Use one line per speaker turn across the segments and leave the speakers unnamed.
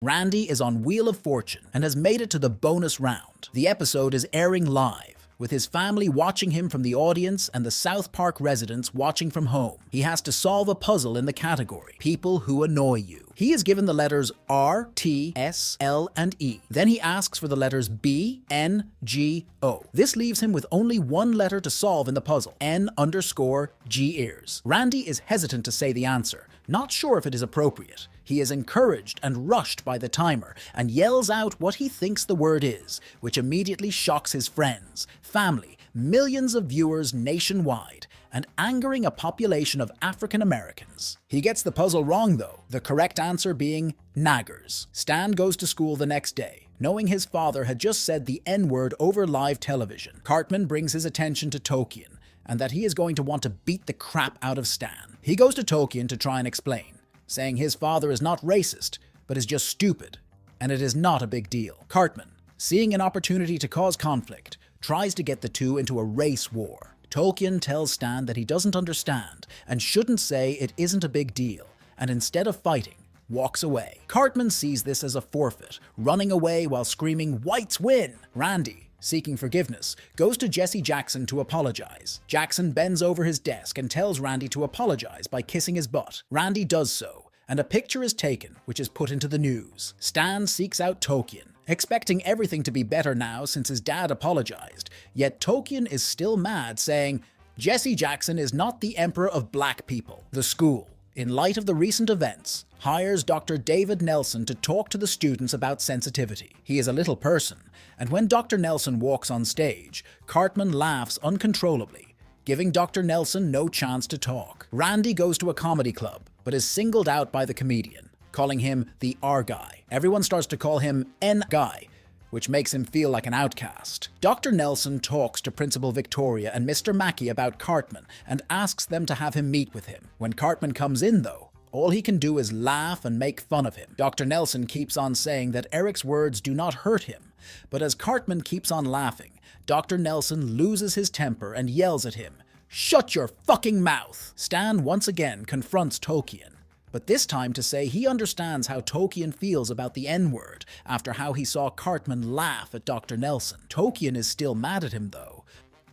Randy is on Wheel of Fortune and has made it to the bonus round. The episode is airing live, with his family watching him from the audience and the South Park residents watching from home. He has to solve a puzzle in the category, People Who Annoy You. He is given the letters R, T, S, L, and E. Then he asks for the letters B, N, G, O. This leaves him with only one letter to solve in the puzzle, N_G ears. Randy is hesitant to say the answer, not sure if it is appropriate. He is encouraged and rushed by the timer and yells out what he thinks the word is, which immediately shocks his friends, family, millions of viewers nationwide, and angering a population of African Americans. He gets the puzzle wrong though, the correct answer being naggers. Stan goes to school the next day, knowing his father had just said the N-word over live television. Cartman brings his attention to Tolkien, and that he is going to want to beat the crap out of Stan. He goes to Tolkien to try and explain, saying his father is not racist, but is just stupid, and it is not a big deal. Cartman, seeing an opportunity to cause conflict, tries to get the two into a race war. Tolkien tells Stan that he doesn't understand and shouldn't say it isn't a big deal, and instead of fighting, walks away. Cartman sees this as a forfeit, running away while screaming, "Whites win!" Randy, seeking forgiveness, goes to Jesse Jackson to apologize. Jackson bends over his desk and tells Randy to apologize by kissing his butt. Randy does so, and a picture is taken, which is put into the news. Stan seeks out Tolkien, expecting everything to be better now since his dad apologized, yet Tolkien is still mad, saying, "Jesse Jackson is not the emperor of black people." The school, in light of the recent events, hires Dr. David Nelson to talk to the students about sensitivity. He is a little person, and when Dr. Nelson walks on stage, Cartman laughs uncontrollably, giving Dr. Nelson no chance to talk. Randy goes to a comedy club, but is singled out by the comedian, calling him the R guy. Everyone starts to call him N guy, which makes him feel like an outcast. Dr. Nelson talks to Principal Victoria and Mr. Mackey about Cartman and asks them to have him meet with him. When Cartman comes in though, all he can do is laugh and make fun of him. Dr. Nelson keeps on saying that Eric's words do not hurt him, but as Cartman keeps on laughing, Dr. Nelson loses his temper and yells at him, "Shut your fucking mouth!" Stan once again confronts Tolkien, but this time to say he understands how Tolkien feels about the N-word after how he saw Cartman laugh at Dr. Nelson. Tolkien is still mad at him though.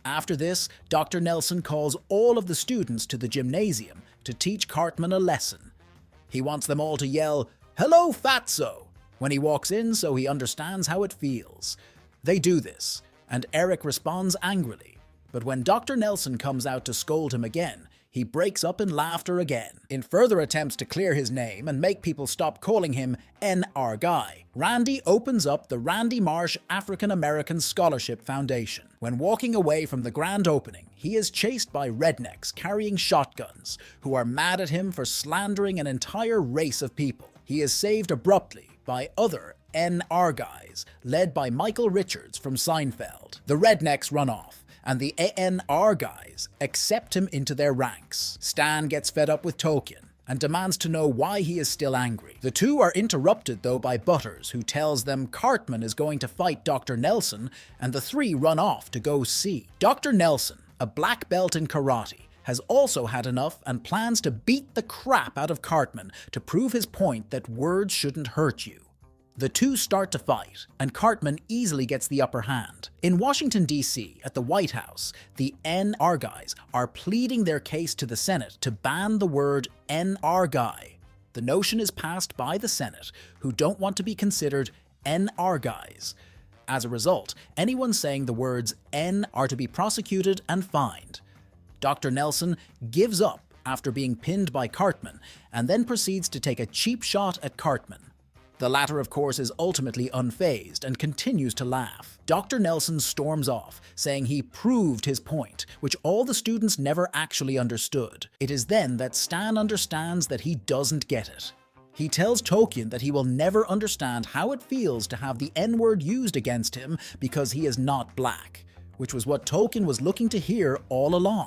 After this, Dr. Nelson calls all of the students to the gymnasium to teach Cartman a lesson. He wants them all to yell, "Hello, Fatso!" when he walks in so he understands how it feels. They do this, and Eric responds angrily, but when Dr. Nelson comes out to scold him again, he breaks up in laughter again. In further attempts to clear his name and make people stop calling him NR Guy, Randy opens up the Randy Marsh African American Scholarship Foundation. When walking away from the grand opening, he is chased by rednecks carrying shotguns, who are mad at him for slandering an entire race of people. He is saved abruptly by other NR guys, led by Michael Richards from Seinfeld. The rednecks run off, and the ANR guys accept him into their ranks. Stan gets fed up with Tolkien and demands to know why he is still angry. The two are interrupted though by Butters, who tells them Cartman is going to fight Dr. Nelson, and the three run off to go see. Dr. Nelson, a black belt in karate, has also had enough and plans to beat the crap out of Cartman to prove his point that words shouldn't hurt you. The two start to fight, and Cartman easily gets the upper hand. In Washington, D.C., at the White House, the NR guys are pleading their case to the Senate to ban the word NR guy. The notion is passed by the Senate, who don't want to be considered NR guys. As a result, anyone saying the words N are to be prosecuted and fined. Dr. Nelson gives up after being pinned by Cartman, and then proceeds to take a cheap shot at Cartman. The latter, of course, is ultimately unfazed and continues to laugh. Dr. Nelson storms off, saying he proved his point, which all the students never actually understood. It is then that Stan understands that he doesn't get it. He tells Tolkien that he will never understand how it feels to have the N-word used against him because he is not black, which was what Tolkien was looking to hear all along.